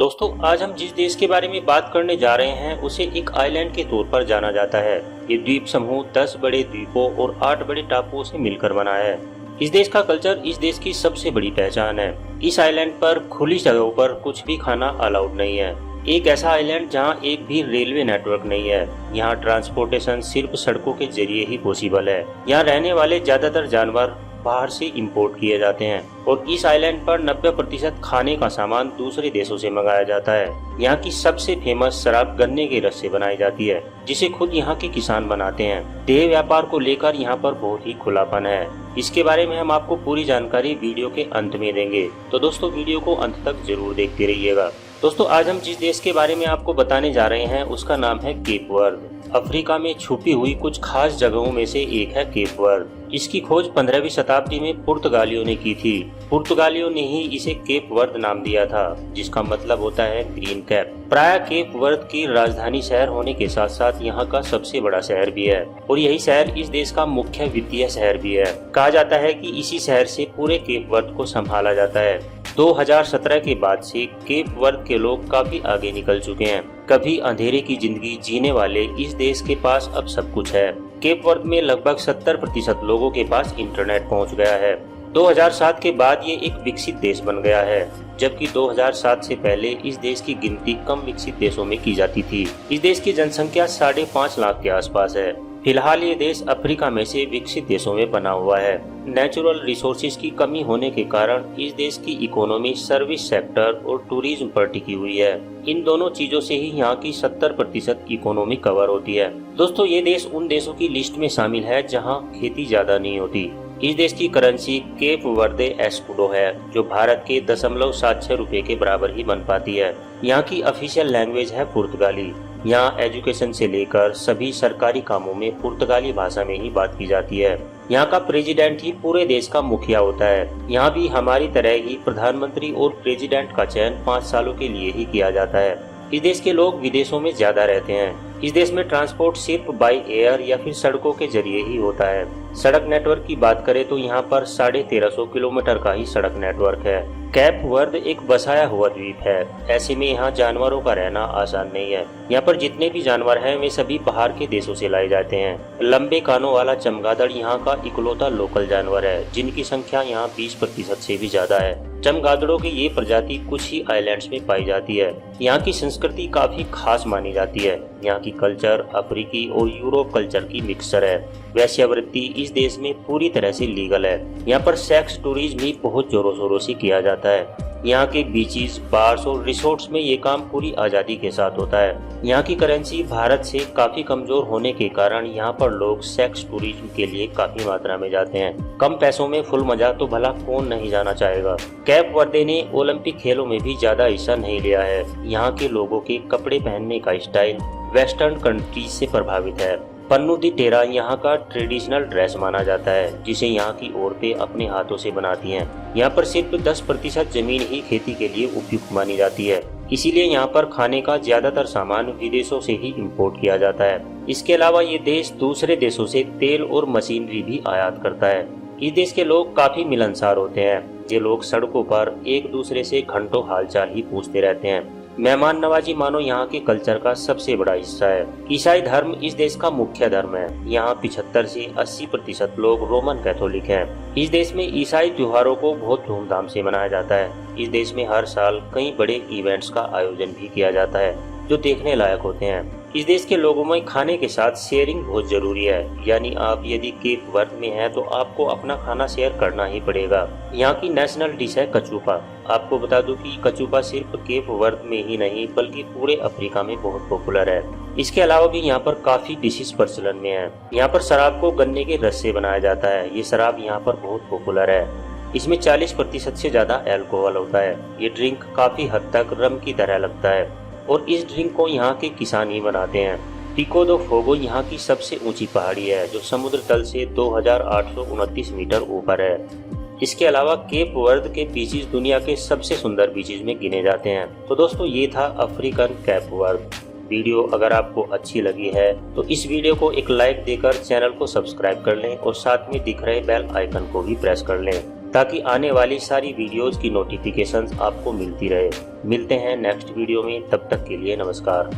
दोस्तों, आज हम जिस देश के बारे में बात करने जा रहे हैं उसे एक आइलैंड के तौर पर जाना जाता है। ये द्वीप समूह 10 बड़े द्वीपों और 8 बड़े टापुओं से मिलकर बना है। इस देश का कल्चर इस देश की सबसे बड़ी पहचान है। इस आइलैंड पर खुली जगहों पर कुछ भी खाना अलाउड नहीं है। एक ऐसा आइलैंड जहां एक भी रेलवे नेटवर्क नहीं है। यहाँ ट्रांसपोर्टेशन सिर्फ सड़कों के जरिए ही पॉसिबल है। यहाँ रहने वाले ज्यादातर जानवर बाहर से इंपोर्ट किए जाते हैं और इस आइलैंड पर 90% खाने का सामान दूसरे देशों से मंगाया जाता है। यहाँ की सबसे फेमस शराब गन्ने के रस से बनाई जाती है, जिसे खुद यहाँ के किसान बनाते हैं। देह व्यापार को लेकर यहाँ पर बहुत ही खुलापन है। इसके बारे में हम आपको पूरी जानकारी वीडियो के अंत में देंगे, तो दोस्तों वीडियो को अंत तक जरूर देखते रहिएगा। दोस्तों, आज हम जिस देश के बारे में आपको बताने जा रहे हैं उसका नाम है केप वर्द। अफ्रीका में छुपी हुई कुछ खास जगहों में से एक है केप वर्द। इसकी खोज 15वीं शताब्दी में पुर्तगालियों ने की थी। पुर्तगालियों ने ही इसे केप वर्द नाम दिया था, जिसका मतलब होता है ग्रीन कैप। प्राय केप वर्द की राजधानी शहर होने के साथ साथ यहाँ का सबसे बड़ा शहर भी है और यही शहर इस देश का मुख्य वित्तीय शहर भी है। कहा जाता है कि इसी शहर से पूरे केप वर्द को संभाला जाता है। 2017 के बाद से केप वर्द के लोग काफी आगे निकल चुके हैं। कभी अंधेरे की जिंदगी जीने वाले इस देश के पास अब सब कुछ है। केप वर्द में लगभग 70% लोगों के पास इंटरनेट पहुंच गया है। 2007 के बाद ये एक विकसित देश बन गया है, जबकि 2007 से पहले इस देश की गिनती कम विकसित देशों में की जाती थी। इस देश की जनसंख्या 5.5 लाख के आसपास है। फिलहाल ये देश अफ्रीका में से विकसित देशों में बना हुआ है। नेचुरल रिसोर्सेज की कमी होने के कारण इस देश की इकोनॉमी सर्विस सेक्टर और टूरिज्म पर टिकी हुई है। इन दोनों चीजों से ही यहाँ की 70% इकोनॉमी कवर होती है। दोस्तों, ये देश उन देशों की लिस्ट में शामिल है जहाँ खेती ज्यादा नहीं होती। इस देश की करेंसी केप वर्दे एस्कुडो है, जो भारत के 0.76 रुपए के बराबर ही बन पाती है। यहाँ की ऑफिशियल लैंग्वेज है पुर्तगाली। यहाँ एजुकेशन से लेकर सभी सरकारी कामों में पुर्तगाली भाषा में ही बात की जाती है। यहाँ का प्रेसिडेंट ही पूरे देश का मुखिया होता है। यहाँ भी हमारी तरह ही प्रधानमंत्री और प्रेसिडेंट का चयन 5 सालों के लिए ही किया जाता है। इस देश के लोग विदेशों में ज्यादा रहते हैं। इस देश में ट्रांसपोर्ट सिर्फ बाई एयर या फिर सड़कों के जरिए ही होता है। सड़क नेटवर्क की बात करें तो यहाँ पर 1350 किलोमीटर का ही सड़क नेटवर्क है। केप वर्द एक बसाया हुआ द्वीप है। ऐसे में यहाँ जानवरों का रहना आसान नहीं है। यहाँ पर जितने भी जानवर हैं वे सभी बाहर के देशों से लाए जाते हैं। लंबे कानों वाला चमगादड़ यहाँ का इकलौता लोकल जानवर है, जिनकी संख्या यहाँ 20% से भी ज्यादा है। चमगादड़ों की ये प्रजाति कुछ ही आइलैंड्स में पाई जाती है। यहाँ की संस्कृति काफी खास मानी जाती है। यहाँ की कल्चर अफ्रीकी और यूरोप कल्चर की मिक्सचर है। वेश्यावृत्ति इस देश में पूरी तरह से लीगल है। यहाँ पर सेक्स टूरिज्म भी बहुत जोरों शोरों से किया जाता है। यहाँ के बीचेस, बार्स और रिसोर्ट्स में ये काम पूरी आजादी के साथ होता है। यहाँ की करेंसी भारत से काफी कमजोर होने के कारण यहाँ पर लोग सेक्स टूरिज्म के लिए काफी मात्रा में जाते हैं। कम पैसों में फुल मजा तो भला कौन नहीं जाना चाहेगा। केप वर्दे ने ओलंपिक खेलों में भी ज्यादा हिस्सा नहीं लिया है। यहाँ के लोगों के कपड़े पहनने का स्टाइल वेस्टर्न कंट्रीज से प्रभावित है। पन्नू दी टेरा यहाँ का ट्रेडिशनल ड्रेस माना जाता है, जिसे यहाँ की औरतें अपने हाथों से बनाती हैं। यहाँ पर सिर्फ 10% जमीन ही खेती के लिए उपयुक्त मानी जाती है, इसीलिए यहाँ पर खाने का ज्यादातर सामान विदेशों से ही इंपोर्ट किया जाता है। इसके अलावा ये देश दूसरे देशों से तेल और मशीनरी भी आयात करता है। इस देश के लोग काफी मिलनसार होते हैं। ये लोग सड़कों पर एक दूसरे से घंटों हालचाल ही पूछते रहते हैं। मेहमान नवाजी मानो यहाँ के कल्चर का सबसे बड़ा हिस्सा है। ईसाई धर्म इस देश का मुख्य धर्म है। यहाँ 75 से 80% लोग रोमन कैथोलिक हैं। इस देश में ईसाई त्योहारों को बहुत धूमधाम से मनाया जाता है। इस देश में हर साल कई बड़े इवेंट्स का आयोजन भी किया जाता है, जो देखने लायक होते हैं। इस देश के लोगों में खाने के साथ शेयरिंग बहुत जरूरी है। यानी आप यदि केप वर्द में हैं तो आपको अपना खाना शेयर करना ही पड़ेगा। यहाँ की नेशनल डिश है कचूपा। आपको बता दूं कि कचूपा सिर्फ केप वर्द में ही नहीं बल्कि पूरे अफ्रीका में बहुत पॉपुलर है। इसके अलावा भी यहाँ पर काफी डिशेस प्रचलन में है। यहाँ पर शराब को गन्ने के रस से बनाया जाता है। ये शराब यहाँ पर बहुत पॉपुलर है। इसमें 40% से ज्यादा अल्कोहल होता है। ये ड्रिंक काफी हद तक रम की तरह लगता है और इस ड्रिंक को यहाँ के किसान ही बनाते हैं। पिको दो फोगो यहाँ की सबसे ऊंची पहाड़ी है, जो समुद्र तल से 2829 मीटर ऊपर है। इसके अलावा केप वर्द के बीचेस दुनिया के सबसे सुंदर बीचेस में गिने जाते हैं। तो दोस्तों, ये था अफ्रीकन केप वर्द। वीडियो अगर आपको अच्छी लगी है तो इस वीडियो को एक लाइक देकर चैनल को सब्सक्राइब कर लें और साथ में दिख रहे बेल आइकन को भी प्रेस कर लें। ताकि आने वाली सारी वीडियोस की नोटिफिकेशंस आपको मिलती रहे। मिलते हैं नेक्स्ट वीडियो में, तब तक के लिए नमस्कार।